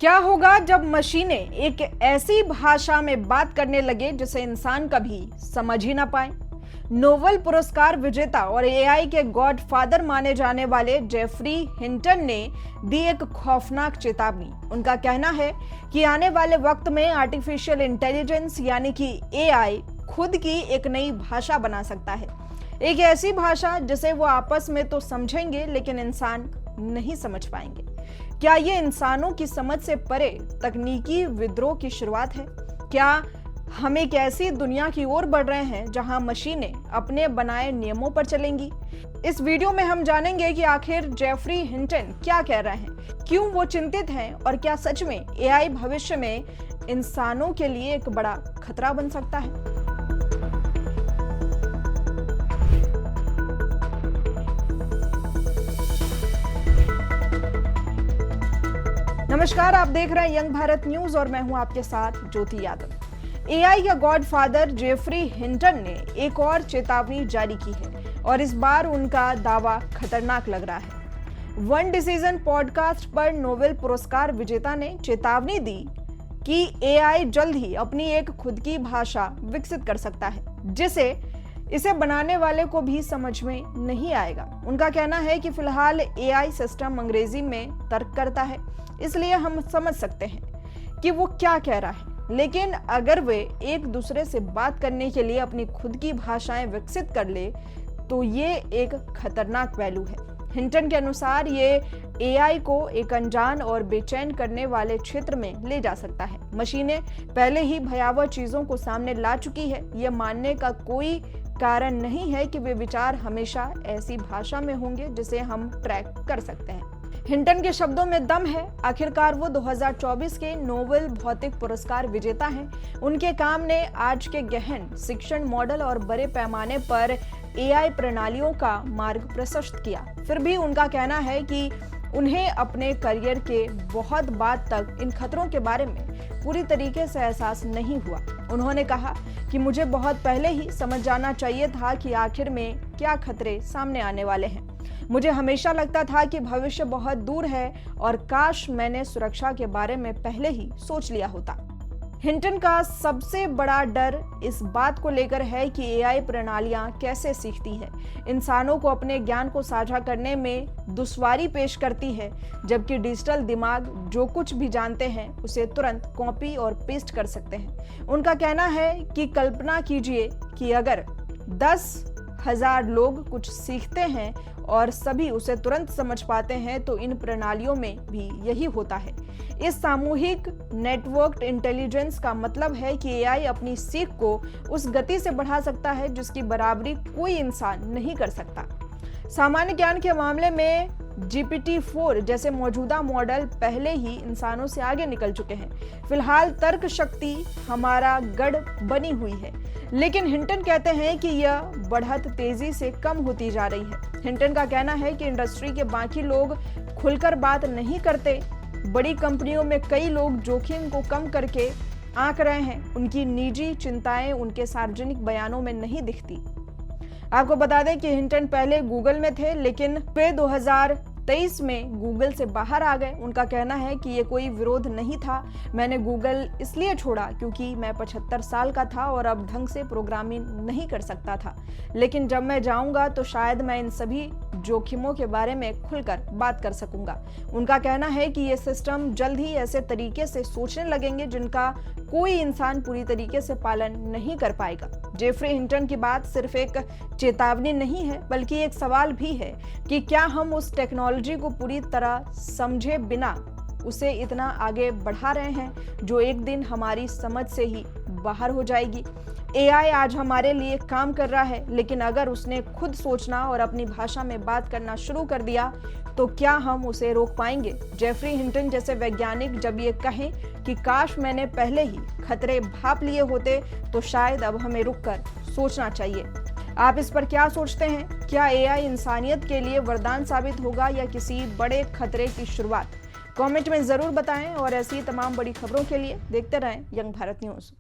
क्या होगा जब मशीनें एक ऐसी भाषा में बात करने लगे जिसे इंसान कभी समझ ही ना पाए। नोबेल पुरस्कार विजेता और एआई के गॉडफादर माने जाने वाले जेफरी हिंटन ने दी एक खौफनाक चेतावनी। उनका कहना है कि आने वाले वक्त में आर्टिफिशियल इंटेलिजेंस यानी कि एआई खुद की एक नई भाषा बना सकता है। एक ऐसी भाषा जिसे वो आपस में तो समझेंगे लेकिन इंसान नहीं समझ पाएंगे। क्या ये इंसानों की समझ से परे तकनीकी विद्रोह की शुरुआत है? क्या हम एक ऐसी दुनिया की ओर बढ़ रहे हैं जहां मशीनें अपने बनाए नियमों पर चलेंगी? इस वीडियो में हम जानेंगे कि आखिर जेफरी हिंटन क्या कह रहे हैं, क्यों वो चिंतित हैं और क्या सच में एआई भविष्य में इंसानों के लिए एक बड़ा खतरा बन सकता है। नमस्कार, आप देख रहे हैं यंग भारत न्यूज और मैं हूं आपके साथ ज्योति यादव। एआई का गॉडफादर जेफरी हिंटन ने एक और चेतावनी जारी की है और इस बार उनका दावा खतरनाक लग रहा है। वन डिसीजन पॉडकास्ट पर नोबेल पुरस्कार विजेता ने चेतावनी दी कि एआई जल्द ही अपनी एक खुद की भाषा विकसित कर सकता है जिसे इसे बनाने वाले को भी समझ में नहीं आएगा। उनका कहना है कि फिलहाल एआई सिस्टम अंग्रेजी में तर्क करता है, इसलिए हम समझ सकते हैं कि वो क्या कह रहा है, लेकिन अगर वे एक दूसरे से बात करने के लिए अपनी खुद की भाषाएं विकसित कर ले तो ये एक खतरनाक पहलू है। हिंटन के अनुसार ये एआई को एक अनजान और बेचैन करने वाले क्षेत्र में ले जा सकता है। मशीनें पहले ही भयावह चीजों को सामने ला चुकी है। ये मानने का कोई कारण नहीं है कि वे विचार हमेशा ऐसी भाषा में होंगे जिसे हम ट्रैक कर सकते हैं। हिंटन के शब्दों में दम है। आखिरकार वो 2024 के नोबेल भौतिक पुरस्कार विजेता हैं। उनके काम ने आज के गहन शिक्षण मॉडल और बड़े पैमाने पर एआई प्रणालियों का मार्ग प्रशस्त किया। फिर भी उनका कहना है कि उन्हें अपने करियर के बहुत बाद तक इन खतरों के बारे में पूरी तरीके से एहसास नहीं हुआ। उन्होंने कहा कि मुझे बहुत पहले ही समझ जाना चाहिए था कि आखिर में क्या खतरे सामने आने वाले हैं। मुझे हमेशा लगता था कि भविष्य बहुत दूर है और काश मैंने सुरक्षा के बारे में पहले ही सोच लिया होता। हिंटन का सबसे बड़ा डर इस बात को लेकर है कि एआई प्रणालियां कैसे सीखती है, इंसानों को अपने ज्ञान को साझा करने में दुश्वारी पेश करती है, जबकि डिजिटल दिमाग जो कुछ भी जानते हैं उसे तुरंत कॉपी और पेस्ट कर सकते हैं। उनका कहना है कि कल्पना कीजिए कि अगर 10,000 लोग कुछ सीखते हैं और सभी उसे तुरंत समझ पाते हैं तो इन प्रणालियों में भी यही होता है। इस सामूहिक नेटवर्क्ड इंटेलिजेंस का मतलब है कि एआई अपनी सीख को उस गति से बढ़ा सकता है जिसकी बराबरी कोई इंसान नहीं कर सकता। सामान्य ज्ञान के मामले में GPT-4 जैसे मौजूदा मॉडल पहले ही इंसानों से आगे निकल चुके हैं। फिलहाल तर्क शक्ति हमारा गढ़ बनी हुई है, लेकिन हिंटन कहते हैं कि यह बढ़त तेजी से कम होती जा रही है। हिंटन का कहना है कि इंडस्ट्री के बाकी लोग खुलकर बात नहीं करते। बड़ी कंपनियों में कई लोग जोखिम को कम करके आंक रहे हैं। उनकी निजी चिंताएं उनके सार्वजनिक बयानों में नहीं दिखती। आपको बता दें कि हिंटन पहले गूगल में थे, लेकिन वे 2023 में गूगल से बाहर आ गए। उनका कहना है कि ये कोई विरोध नहीं था। मैंने गूगल इसलिए छोड़ा क्योंकि मैं 75 साल का था और अब ढंग से प्रोग्रामिंग नहीं कर सकता था, लेकिन जब मैं जाऊंगा तो शायद मैं इन सभी जोखिमों के बारे में खुलकर बात कर सकूंगा। उनका कहना है कि ये सिस्टम जल्द ही ऐसे तरीके से सोचने लगेंगे जिनका कोई इंसान पूरी तरीके से पालन नहीं कर पाएगा। जेफरी हिंटन की बात सिर्फ एक चेतावनी नहीं है, बल्कि एक सवाल भी है कि क्या हम उस टेक्नोलॉजी को पूरी तरह समझे बिना उसे इतना आगे बढ़ा रहे हैं जो एक दिन हमारी समझ से ही बाहर हो जाएगी। एआई आज हमारे लिए काम कर रहा है, लेकिन अगर उसने खुद सोचना और अपनी भाषा में बात करना शुरू कर दिया तो क्या हम उसे रोक पाएंगे? जेफरी हिंटन जैसे वैज्ञानिक जब ये कहें कि काश मैंने पहले ही खतरे भांप लिए होते तो शायद अब हमें रुककर सोचना चाहिए। आप इस पर क्या सोचते हैं? क्या एआई इंसानियत के लिए वरदान साबित होगा या किसी बड़े खतरे की शुरुआत? कमेंट में जरूर बताएं और ऐसी तमाम बड़ी खबरों के लिए देखते रहें यंग भारत न्यूज।